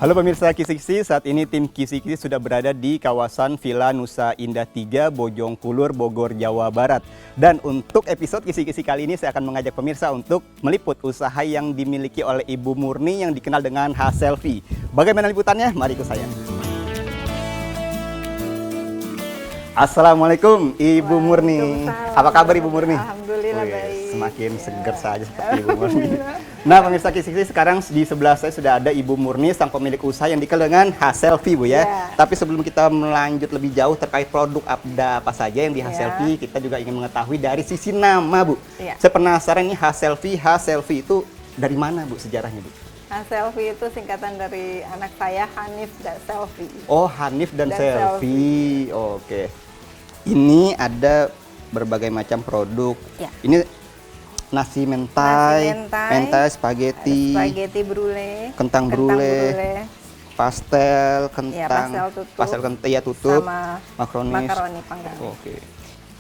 Halo pemirsa Kisi-Kisi, saat ini tim Kisi-Kisi sudah berada di kawasan Villa Nusa Indah 3, Bojongkulur, Bogor, Jawa Barat. Dan untuk episode Kisi-Kisi kali ini saya akan mengajak pemirsa untuk meliput usaha yang dimiliki oleh Ibu Murni yang dikenal dengan H-Selfie. Bagaimana liputannya? Mari ikut saya. Assalamualaikum Ibu Murni. Apa kabar Ibu Murni? Alhamdulillah baik. Semakin seger saja seperti Ibu Murni. Nah pemirsa Kisi-Kisi, sekarang di sebelah saya sudah ada Ibu Murni, sang pemilik usaha yang dikenal dengan H-Selfie Bu ya. Tapi sebelum kita melanjut lebih jauh terkait produk apa saja yang di H-Selfie, kita juga ingin mengetahui dari sisi nama Bu. Saya penasaran nih H-Selfie itu dari mana Bu sejarahnya Bu? H-Selfie itu singkatan dari anak saya, Hanif dan Selfie. Oh, Hanif dan Selfie. Oke. Ini ada berbagai macam produk. Ini nasi mentai, spaghetti, kentang brule, pastel, kentang, tutup, sama makaroni panggang.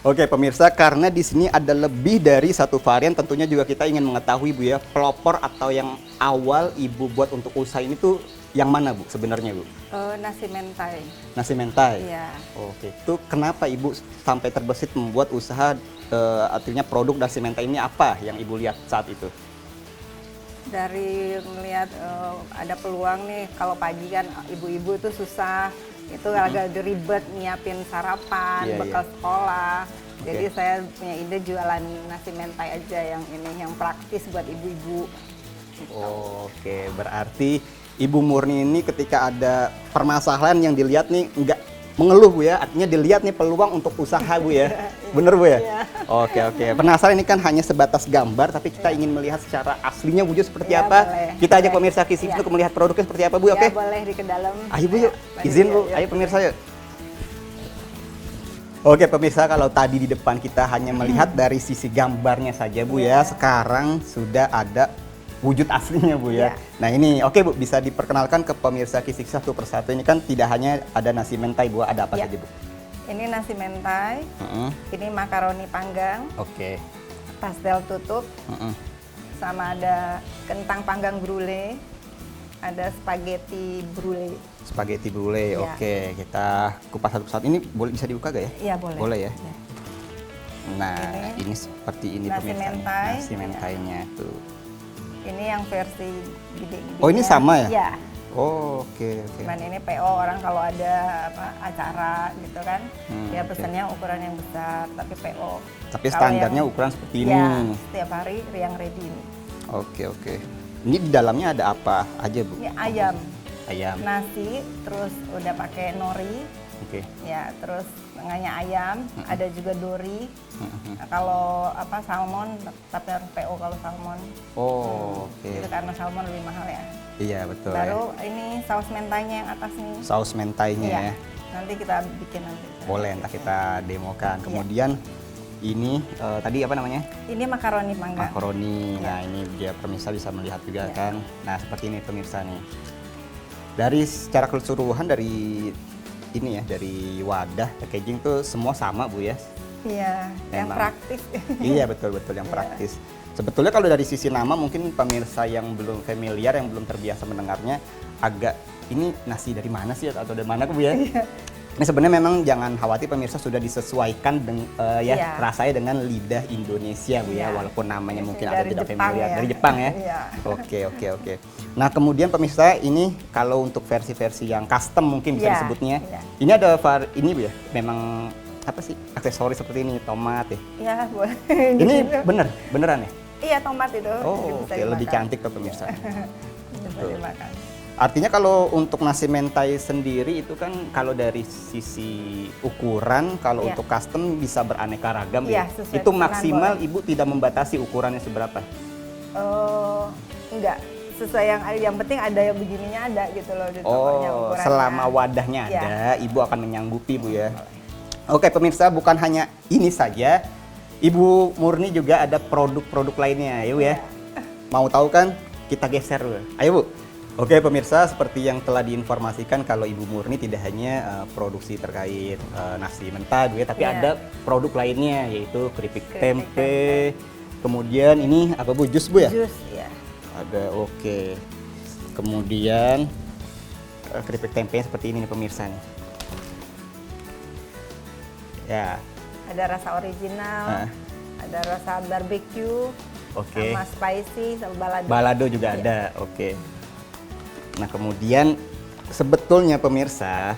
Oke pemirsa, karena di sini ada lebih dari satu varian, tentunya juga kita ingin mengetahui Bu ya, pelopor atau yang awal Ibu buat untuk usaha ini tuh yang mana Bu sebenarnya Bu? Nasi mentai. Nasi mentai? Iya. Oke, itu kenapa Ibu sampai terbesit membuat usaha, artinya produk nasi mentai ini apa yang Ibu lihat saat itu? Dari melihat ada peluang nih, kalau pagi kan ibu-ibu itu susah, itu agak ribet nyiapin sarapan, bekal sekolah. Jadi saya punya ide jualan nasi mentai aja yang ini, yang praktis buat ibu-ibu. Oke, berarti Ibu Murni ini ketika ada permasalahan yang dilihat nih nggak mengeluh Bu ya, artinya dilihat nih peluang untuk usaha Bu ya. Bener Bu ya? Oke. Penasaran, ini kan hanya sebatas gambar, tapi kita ingin melihat secara aslinya wujud seperti apa. Kita ajak pemirsa Kisi untuk melihat produknya seperti apa Bu, oke? Boleh di ke dalam. Ayo Bu yuk, izin Bu, ayo pemirsa yuk. Oke pemirsa, kalau tadi di depan kita hanya melihat dari sisi gambarnya saja Bu ya, sekarang sudah ada wujud aslinya Bu ya. Nah ini oke Bu, bisa diperkenalkan ke pemirsa Kisi satu persatu. Ini kan tidak hanya ada nasi mentai Bu, ada apa saja Bu? Ini nasi mentai, ini makaroni panggang, pastel tutup, sama ada kentang panggang brule, ada spaghetti brule. Spaghetti brule, oke. Kita kupas satu persatu. Ini boleh bisa dibuka gak ya? Iya boleh. Boleh ya? Nah ini seperti ini pemirsa. Nasi mentainya tuh. Ini yang versi gede-gede. Oh ini sama ya? Iya. Oh, oke. Cuman ini PO, orang kalau ada acara gitu kan, dia pesannya ukuran yang besar, tapi PO. Tapi standarnya ukuran seperti ini. Iya, setiap hari yang ready ini. Oke. Ini di dalamnya ada apa aja Bu? Ini ayam. Nasi, terus udah pakai nori. Ya, terus tengahnya ayam, ada juga dori. Nah, kalau salmon, tapi harus PO kalau salmon. Itu karena salmon lebih mahal ya. Iya betul. Baru ini saus mentainya yang atas nih. Saus mentainya ya. Nanti kita bikin nanti. Boleh, entah kita demokan. Kemudian ini tadi apa namanya? Ini makaroni panggang. Makaroni. Nah ini dia pemirsa bisa melihat juga kan. Nah seperti ini pemirsa nih. Dari secara keseluruhan dari ini ya, dari wadah packaging tuh semua sama Bu ya. Iya, yang praktis. Iya betul yang praktis. Sebetulnya kalau dari sisi nama mungkin pemirsa yang belum familiar, yang belum terbiasa mendengarnya agak ini nasi dari mana sih atau dari mana Bu ya? Ini sebenarnya memang jangan khawatir pemirsa, sudah disesuaikan dengan rasanya dengan lidah Indonesia Bu ya, walaupun namanya mungkin ada tidak familiar dari Jepang ya. Oke. Nah kemudian pemirsa, ini kalau untuk versi-versi yang custom mungkin bisa disebutnya, ini ada ini Bu ya, memang apa sih aksesoris seperti ini, tomat ya? Iya boleh. Ini beneran ya? Iya tomat itu. Oke, lebih cantik tuh pemirsa. Bisa dimakan. Artinya kalau untuk nasi mentai sendiri itu kan kalau dari sisi ukuran, kalau untuk custom bisa beraneka ragam ya. Itu maksimal Ibu tidak membatasi ukurannya seberapa? Enggak, sesuai yang penting ada yang begininya ada gitu loh di tokonya ukurannya. Selama wadahnya ada, Ibu akan menyanggupi Bu ya. Oke pemirsa, bukan hanya ini saja, Ibu Murni juga ada produk-produk lainnya ya Bu ya. Mau tahu kan? Kita geser dulu. Ayo Bu. Oke pemirsa, seperti yang telah diinformasikan kalau Ibu Murni tidak hanya produksi terkait nasi mentah Bu ya, tapi ada produk lainnya yaitu keripik tempe. Kemudian ini apa Bu? Jus Bu ya? Jus ya. Ada, oke. Kemudian keripik tempenya seperti ini nih pemirsa nih. Ya. Ada rasa original, ada rasa barbecue, Oke. sama spicy, sama balado. Balado juga ada, oke. Nah kemudian sebetulnya pemirsa,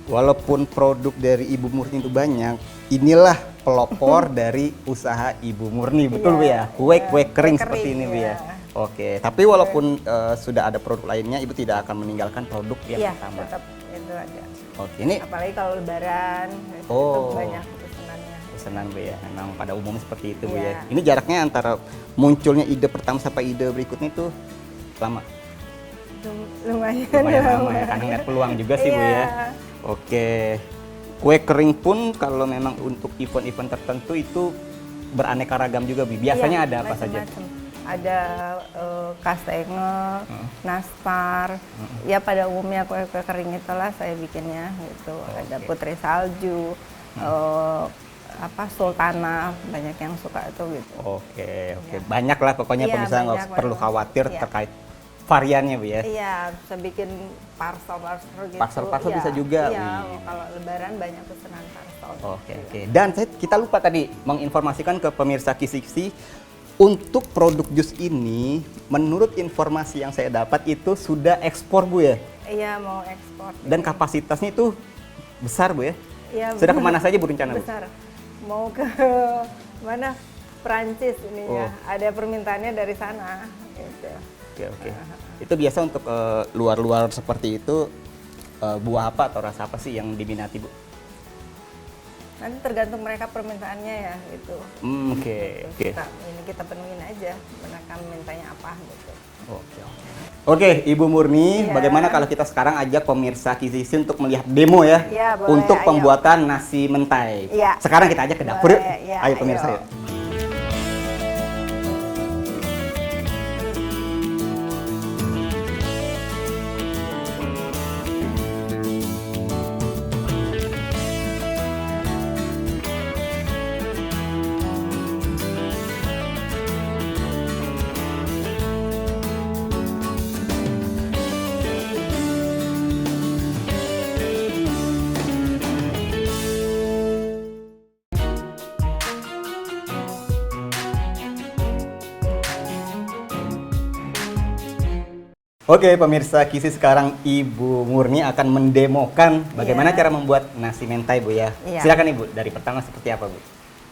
walaupun produk dari Ibu Murni itu banyak, inilah pelopor dari usaha Ibu Murni, betul Bu ya? Kue-kue kering seperti ini Bu ya? Oke, tapi walaupun sudah ada produk lainnya, Ibu tidak akan meninggalkan produk yang pertama? Tetap itu ada. Oke, ini apalagi kalau lebaran, itu banyak pesanannya. Pesanan Bu ya, memang pada umumnya seperti itu Bu ya. Ini jaraknya antara munculnya ide pertama sampai ide berikutnya itu lama? Lumayan lama ya, karena ngeliat peluang juga sih Bu ya. Oke, kue kering pun kalau memang untuk event-event tertentu itu beraneka ragam juga Bu. Biasanya ada apa saja? Ada kastengel, nastar, ya pada umumnya kue-kue kering itulah saya bikinnya gitu. Ada putri salju, sultana, banyak yang suka itu gitu. Oke. Banyak lah pokoknya pemirsa, nggak perlu khawatir terkait variannya Bu ya. Iya, bisa bikin parsel gitu. Parsel bisa juga. Iya, kalau lebaran banyak pesanan parsel. Oke. Dan kita lupa tadi menginformasikan ke pemirsa Kisi-Kisi, untuk produk jus ini, menurut informasi yang saya dapat itu sudah ekspor Bu ya? Iya, mau ekspor. Dan kapasitasnya itu besar Bu ya? Iya. Sudah kemana saja Bu rencana Bu? Besar. Mau ke mana? Perancis ininya. Ada permintaannya dari sana. Gitu. Oke. Itu biasa untuk luar-luar seperti itu, buah apa atau rasa apa sih yang diminati Bu? Nanti tergantung mereka permintaannya ya gitu. Oke. Kita penuhin aja, mereka mintanya apa gitu. Oke, Ibu Murni, bagaimana kalau kita sekarang ajak pemirsa Kisi-Kisi untuk melihat demo ya? Iya, boleh, untuk pembuatan nasi mentai. Iya. Sekarang kita ajak ke dapur yuk. Ya, Ayo pemirsa yuk. Oke pemirsa Kisi, sekarang Ibu Murni akan mendemokan bagaimana cara membuat nasi mentai Bu ya. Silakan Ibu, dari pertama seperti apa Bu?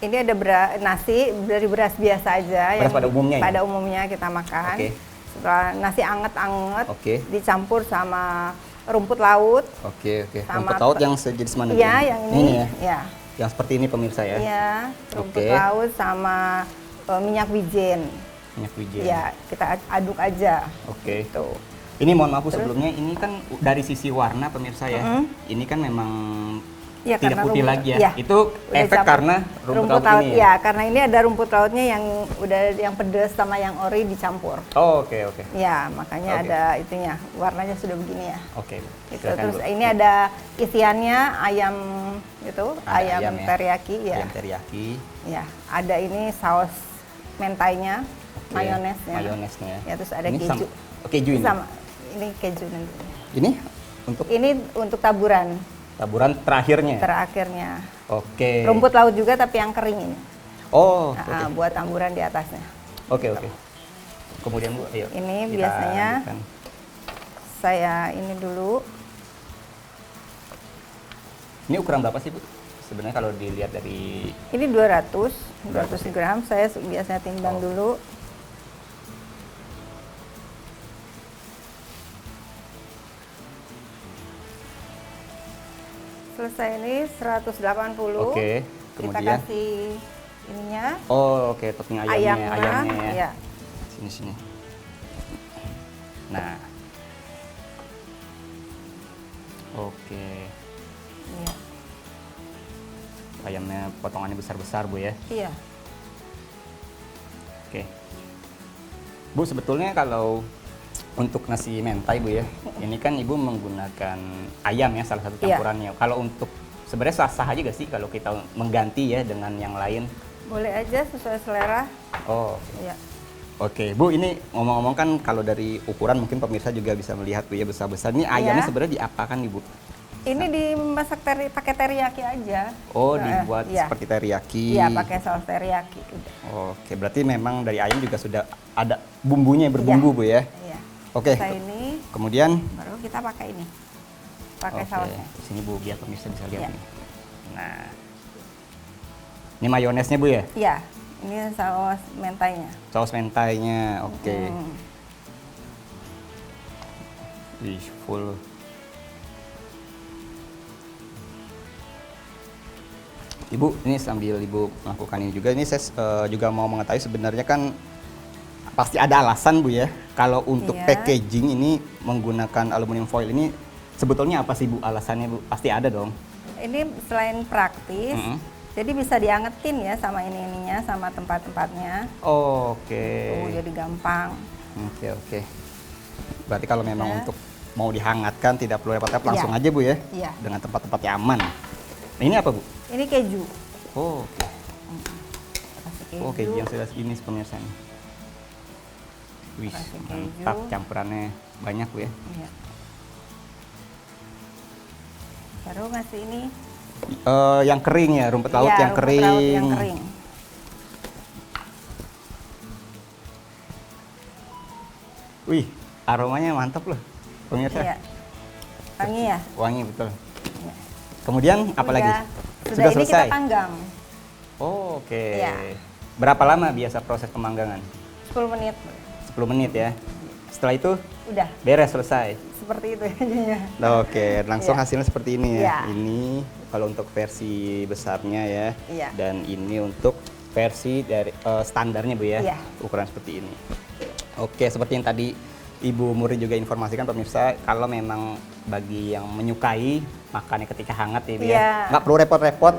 Ini ada nasi dari beras biasa aja. Beras pada umumnya pada umumnya kita makan. Setelah nasi anget-anget, dicampur sama rumput laut. Rumput laut yang sejenis mana? Iya, yang ini ya. Yang seperti ini pemirsa ya? Iya, rumput laut sama minyak wijen. Ya, kita aduk aja. Gitu. Ini mohon maaf sebelumnya, ini kan dari sisi warna pemirsa ya, ini kan memang tidak putih lagi ya. Itu efek karena rumput laut ini ya? Karena ini ada rumput lautnya yang pedas sama yang ori dicampur. Oke. Ya, makanya ada itunya, warnanya sudah begini ya. Gitu. Terus ini ada isiannya ayam itu, ayam teriyaki ya. Ayam teriyaki. Ya, ada ini saus mentainya. Mayonesnya. Ya, terus ada keju. Keju ini. Ini keju nanti. Ini untuk taburan. Taburan terakhirnya. Oke. Rumput laut juga tapi yang kering ini. Buat taburan di atasnya. Oke. Kemudian Bu, ayo. Ini biasanya saya ini dulu. Ini ukuran berapa sih Bu? Sebenarnya kalau dilihat dari ini 200 gram, saya biasanya timbang dulu. Selesai ini 180. Kemudian kita kasih ininya. Topping ayamnya ya. Sini. Nah. Iya. Ayamnya potongannya besar-besar Bu ya? Iya. Bu, sebetulnya kalau untuk nasi mentai Bu ya, ini kan Ibu menggunakan ayam ya salah satu campurannya. Kalau untuk sebenarnya sah-sah aja gak sih kalau kita mengganti ya dengan yang lain? Boleh aja sesuai selera. Iya. Oke, Bu, ini ngomong-ngomong kan kalau dari ukuran mungkin pemirsa juga bisa melihat Bu ya besar-besar. Ini ayamnya sebenarnya diapakan nih Bu? Ini dimasak pakai teriyaki aja. Oh, dibuat seperti teriyaki. Iya, pakai saus teriyaki. Udah. Oke, berarti memang dari ayam juga sudah ada bumbunya berbumbu Bu ya? Iya. Oke. Ini kemudian baru kita pakai ini. Pakai sausnya. Sini Bu, biar pemirsa bisa lihat nih. Nah. Ini mayonesnya Bu ya? Iya. Ini saus mentainya. Saus mentainya, oke. Wih, full. Ibu, ini sambil Ibu melakukan ini juga, ini saya juga mau mengetahui sebenarnya kan pasti ada alasan Bu ya, kalau untuk packaging ini menggunakan aluminium foil ini sebetulnya apa sih Bu alasannya Bu? Pasti ada dong. Ini selain praktis, jadi bisa diangetin ya sama ininya, sama tempat-tempatnya. Oke. Tuh, jadi gampang. Oke. Berarti kalau memang untuk mau dihangatkan tidak perlu repot-repot, langsung aja Bu ya? Iya. Dengan tempat-tempat yang aman. Nah, ini apa Bu? Ini keju. Oh, oke. Keju. Oh, keju yang sudah segini pemirsa nih. Wih, mantap, campurannya banyak Bu ya? Iya. Baru ngasih ini. Yang kering ya, rumput laut yang rumput kering. Laut yang kering. Wih, aromanya mantap loh, pemirsa. Iya. Wangi ya? Wangi betul. Iya. Kemudian apa lagi? Sudah ini selesai. kita panggang. Oh, oke. Iya. Berapa lama biasa proses pemanggangan? 10 menit. 10 menit ya. Setelah itu Udah. beres, selesai. Seperti itu jadinya. Oke, langsung hasilnya seperti ini ya. Iya. Ini kalau untuk versi besarnya ya. Iya. Dan ini untuk versi dari standarnya Bu ya. Iya. Ukuran seperti ini. Oke, seperti yang tadi Ibu Muri juga informasikan pemirsa, kalau memang bagi yang menyukai makannya ketika hangat ya Bu ya. Nggak perlu repot-repot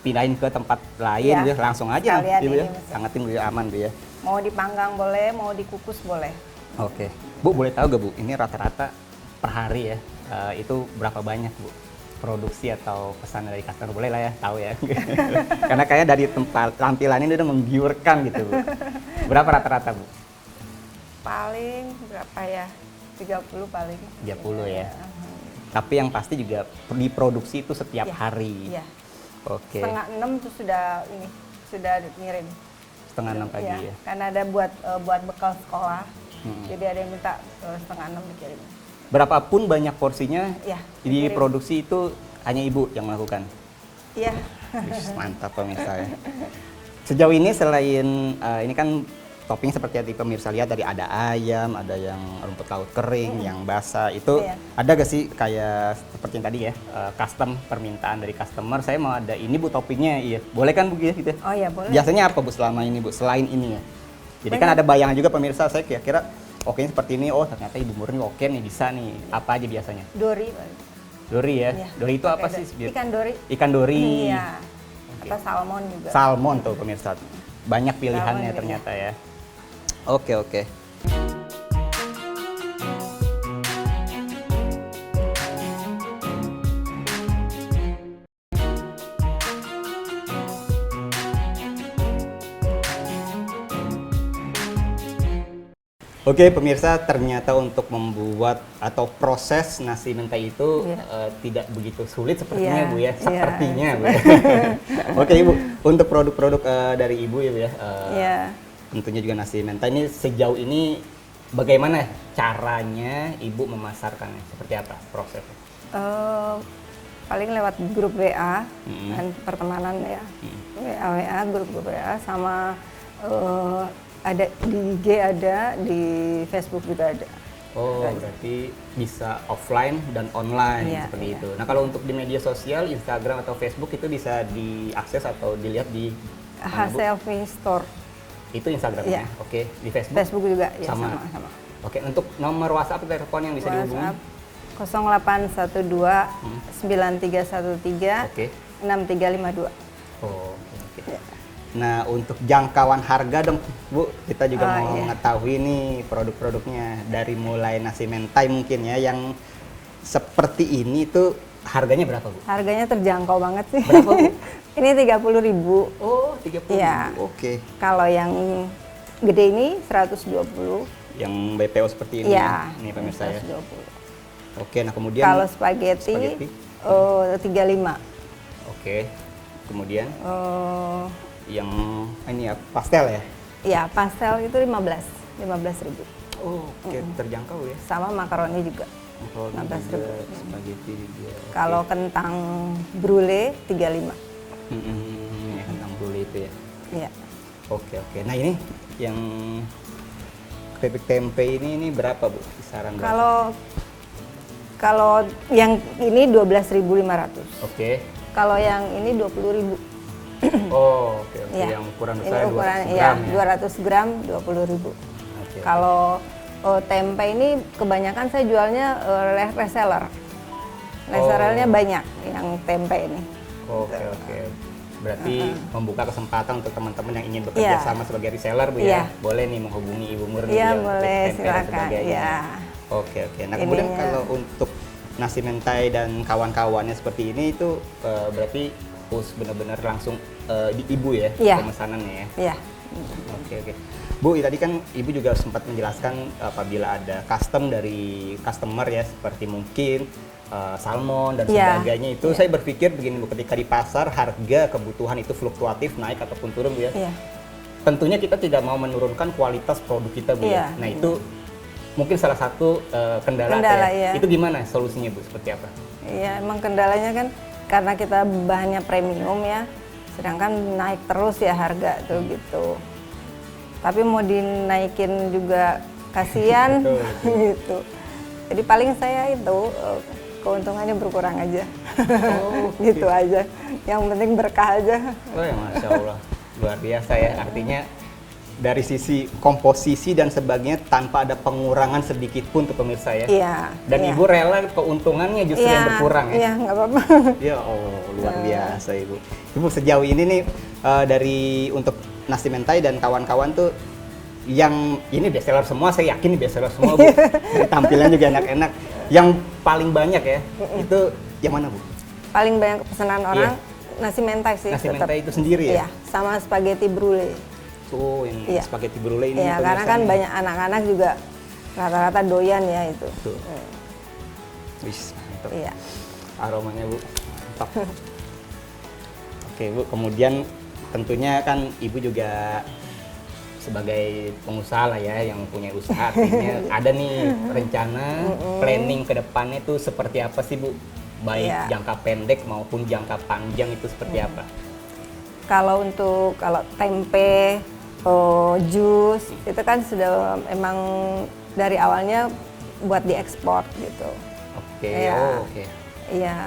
pindahin ke tempat lain Bu ya. Langsung aja Bu ya. Hangatin Bu ya, aman Bu ya. Mau dipanggang boleh, mau dikukus boleh. Oke. Bu, boleh tahu gak Bu, ini rata-rata per hari ya, itu berapa banyak Bu produksi atau pesan dari customer? Boleh lah ya, tahu ya. Karena kayaknya dari tempat tampilan ini udah menggiurkan gitu Bu. Berapa rata-rata Bu? Paling berapa ya? 30 paling. 30 ya. Tapi yang pasti juga diproduksi itu setiap hari. Iya. Oke. 5:30 itu sudah ngirim. 5:30 pagi ya. Karena ada buat bekal sekolah. Jadi ada yang minta 5:30 dikirim. Berapapun banyak porsinya, dikirim. diproduksi itu hanya Ibu yang melakukan? Iya. Mantap pemirsa ya. Sejauh ini selain ini kan topping seperti yang pemirsa lihat, dari ada ayam, ada yang rumput laut kering, yang basah, itu ada gak sih kayak seperti yang tadi ya, custom permintaan dari customer, saya mau ada ini Bu toppingnya, iya boleh kan Bu gitu? Oh iya boleh. Biasanya apa Bu selama ini Bu, selain ini ya? Jadi kan ada bayangan juga pemirsa, saya kira oke seperti ini, oh ternyata Ibu Murni oke nih, bisa nih, apa aja biasanya? Dori. Dori ya? Iya. Dori itu apa sih? Ikan dori. Ikan dori. Iya. Atau salmon juga. Salmon tuh pemirsa, banyak pilihannya salmon ternyata ya. Oke. Oke pemirsa, ternyata untuk membuat atau proses nasi mentai itu tidak begitu sulit sepertinya Bu ya, sepertinya Bu ya. Oke Ibu, untuk produk-produk dari Ibu ya Bu ya, tentunya juga nasi mentai ini sejauh ini bagaimana caranya Ibu memasarkannya, seperti apa prosesnya? Paling lewat grup WA dan pertemanan ya, WA, grup WA sama ada di IG, ada di Facebook juga ada. Oh, berarti bisa offline dan online seperti itu. Nah, kalau untuk di media sosial, Instagram atau Facebook itu bisa diakses atau dilihat di Selfie Store. Itu Instagramnya. Oke, di Facebook. Facebook juga ya, sama. Oke, untuk nomor WhatsApp atau telepon yang bisa dihubungi? 0812 9313 6352. Oh, oke. Nah, untuk jangkauan harga dong Bu, kita juga mau mengetahui nih produk-produknya, dari mulai nasi mentai mungkin ya, yang seperti ini tuh harganya berapa Bu? Harganya terjangkau banget sih. Berapa Bu? Ini 30.000. Oh, 30.000. Iya. Oke. Kalau yang gede ini 120. Yang BPO seperti ini. Iya. Ini pemirsa ya. 120. Oke, nah kemudian Kalau spaghetti 35. Oke. Kemudian Eh, yang ini ya pastel ya. ya pastel itu 15.000. Oh, oke, terjangkau ya. Sama makaroni juga. Makaroni 15.000. juga, spaghetti juga. Oke. Kalau kentang brulee 35. Ya, kentang brulee itu ya. Iya. Oke. Nah ini yang keripik tempe ini berapa Bu? Kisaran berapa? Kalau yang ini 12.500. Oke. Kalau yang ini 20.000. Oh, oke. Iya. Yang ukuran Ini besar 200 ukuran gram ya, ya. 200 gram 20.000. Oke. Kalau tempe ini kebanyakan saya jualnya reseller. Resellernya banyak yang tempe ini. Oke. Berarti membuka kesempatan untuk teman-teman yang ingin bekerja Iya. sama sebagai reseller Bu Iya. ya. Boleh nih menghubungi Ibu Murni Iya, ya, untuk boleh, tempe dan silakan. sebagainya. Iya. Oke. Nah, kemudian Ininya. kalau untuk nasi mentai dan kawan-kawannya seperti ini itu berarti benar-benar langsung di Ibu ya Iya. pemesanannya ya. Iya. Oke. Bu, tadi kan Ibu juga sempat menjelaskan apabila ada custom dari customer ya, seperti mungkin salmon dan Iya. sebagainya itu, saya berpikir begini Bu, ketika di pasar harga kebutuhan itu fluktuatif, naik ataupun turun Bu ya. Iya. Tentunya kita tidak mau menurunkan kualitas produk kita Bu ya. Iya. Nah itu mungkin salah satu kendala Kendala, ya. iya. Itu gimana solusinya Bu, seperti apa? Iya, emang kendalanya kan karena kita bahannya premium ya, sedangkan naik terus ya harga tuh gitu. Tapi mau dinaikin juga kasihan Betul. gitu. Jadi paling saya itu keuntungannya berkurang aja. Oh, gitu aja. Yang penting berkah aja. Oh ya, Masya Allah, luar biasa ya. Artinya dari sisi komposisi dan sebagainya tanpa ada pengurangan sedikit pun tuh pemirsa ya. Iya. Dan iya. Ibu rela keuntungannya justru Iya, yang berkurang ya. Iya, nggak apa-apa. Ya Allah, luar biasa Ibu. Ibu sejauh ini nih dari untuk nasi mentai dan kawan-kawan tuh yang ini bestseller semua, saya yakin bestseller semua Bu. Dari tampilan juga enak-enak. Yang paling banyak ya, itu yang mana Bu? Paling banyak pesanan orang Iya. nasi mentai sih. Nasi tetap. mentai itu sendiri ya? Iya, sama spaghetti brulee. Tuh, yang Iya. spaghetti brulee ini. Iya, karena kan pemirsa nih. banyak anak-anak juga rata-rata doyan ya itu. Tuh. Wis, mantap. Iya. Aromanya Bu, mantap. Oke Bu, kemudian tentunya kan Ibu juga sebagai pengusaha lah ya, yang punya usaha, artinya ada nih rencana planning ke depannya itu seperti apa sih Bu? Baik Iya. jangka pendek maupun jangka panjang itu seperti apa? Kalau tempe, jus itu kan sudah emang dari awalnya buat diekspor gitu. Oke, Iya. oke. Iya.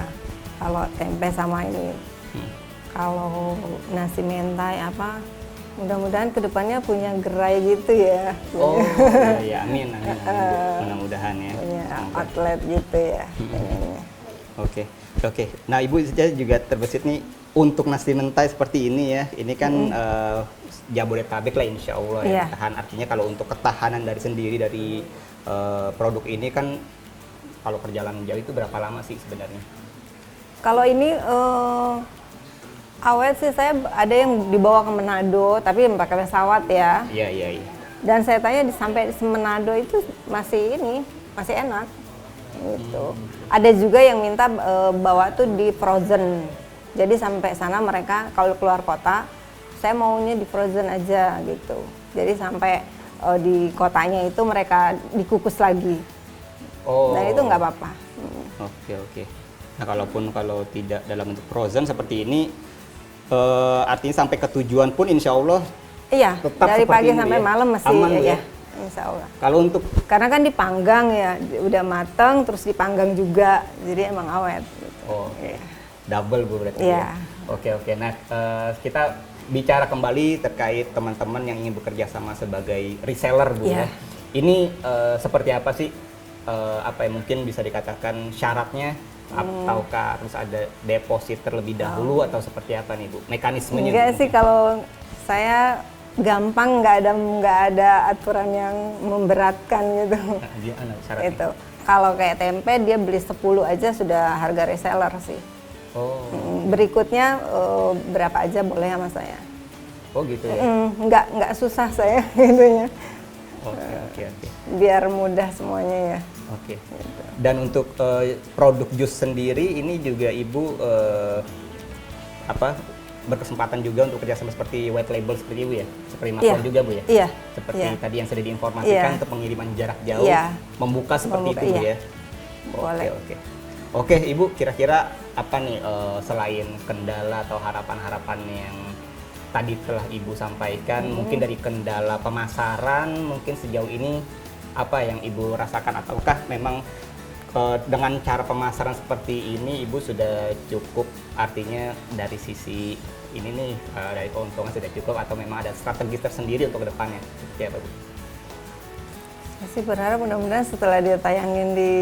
Kalau tempe sama ini. Kalau nasi mentai apa? Mudah-mudahan kedepannya punya gerai gitu ya. Oh, iya, amin, Bu. Mudah-mudahan ya. Punya Semoga. outlet gitu ya. pengennya. Oke. Nah, Ibu juga terbesit nih untuk nasi mentai seperti ini ya. Ini kan Jabodetabek lah insya Allah ya. Iya. Tahan. Artinya kalau untuk ketahanan dari sendiri dari produk ini kan kalau perjalanan jauh itu berapa lama sih sebenarnya? Kalau ini awet sih saya ada yang dibawa ke Manado tapi pakai pesawat ya. Iya. Dan saya tanya sampai di Manado itu masih enak gitu. Ada juga yang minta bawa tuh di frozen. Jadi sampai sana mereka kalau keluar kota, saya maunya di frozen aja gitu. Jadi sampai di kotanya itu mereka dikukus lagi. Oh. Nah itu nggak apa-apa. Oke. Nah, kalau tidak dalam bentuk frozen seperti ini, artinya sampai ke tujuan pun insya Allah Iya, tetap dari seperti pagi ini sampai ya? malam masih Aman, Bu, ya. ya? Insya Allah. kalau untuk Karena kan dipanggang ya, udah mateng terus dipanggang juga, jadi emang awet. Gitu. oke, double Bu berarti Iya. ya. Oke. Nah, kita bicara kembali terkait teman-teman yang ingin bekerja sama sebagai reseller Bu ya. Iya. Ini seperti apa sih? Apa yang mungkin bisa dikatakan syaratnya? Ataukah harus ada deposit terlebih dahulu atau seperti apa nih Bu? Mekanismenya? Enggak Bu, sih, mungkin. kalau saya gampang, nggak ada aturan yang memberatkan gitu. Nah, dia syaratnya. Itu. Kalau kayak tempe dia beli 10 aja sudah harga reseller sih. Oh. Berikutnya berapa aja boleh sama saya. Oh gitu ya. Nggak susah saya itunya. Oke. Biar mudah semuanya ya. Oke. Dan untuk produk jus sendiri ini juga Ibu berkesempatan juga untuk kerjasama seperti white label seperti Ibu ya? Seperti Makron juga Bu ya? Iya. Seperti tadi yang sudah diinformasikan untuk pengiriman jarak jauh, membuka seperti itu Bu ya? Boleh. Oke Ibu, kira-kira apa nih selain kendala atau harapan-harapan yang tadi telah Ibu sampaikan, mungkin dari kendala pemasaran, mungkin sejauh ini apa yang Ibu rasakan, ataukah memang dengan cara pemasaran seperti ini Ibu sudah cukup, artinya dari sisi ini nih dari keuntungan sudah cukup, atau memang ada strategi tersendiri untuk kedepannya? Seperti apa Bu? Saya sih berharap mudah-mudahan setelah dia tayangin di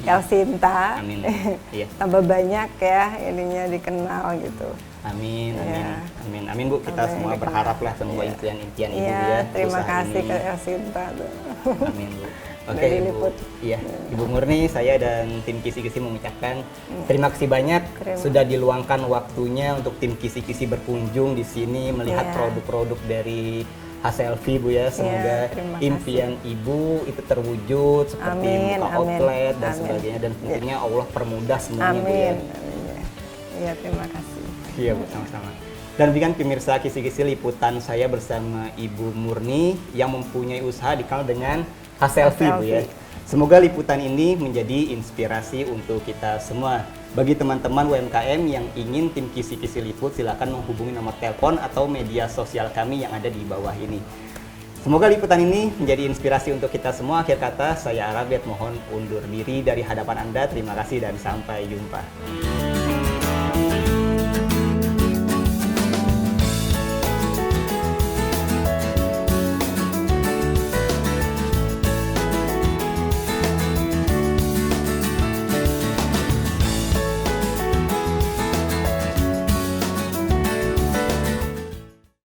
El Sinta, Amin. Iya. tambah banyak ya ininya dikenal gitu. Amin. Bu, kita semua berharap lah semoga impian-impian Ibu ya. Terima kasih ini. ke El Sinta. Amin Bu. Oke Ibu. Iya, Ibu Murni, saya dan tim Kisi-Kisi mengucapkan terima kasih banyak sudah diluangkan waktunya untuk tim Kisi-Kisi berkunjung di sini melihat produk-produk dari Haselfie Bu ya. Semoga impian Ibu itu terwujud seperti buka outlet dan sebagainya, dan tentunya Allah permudah semuanya Bu ya. Iya, terima kasih. Iya Bu, sama-sama. Dan berikan pemirsa Kisi-Kisi liputan saya bersama Ibu Murni yang mempunyai usaha dikenal dengan Haselfie Bu ya. Semoga liputan ini menjadi inspirasi untuk kita semua. Bagi teman-teman UMKM yang ingin tim Kisi-Kisi Liput, silakan menghubungi nomor telepon atau media sosial kami yang ada di bawah ini. Semoga liputan ini menjadi inspirasi untuk kita semua. Akhir kata, saya Arabiat mohon undur diri dari hadapan Anda. Terima kasih dan sampai jumpa.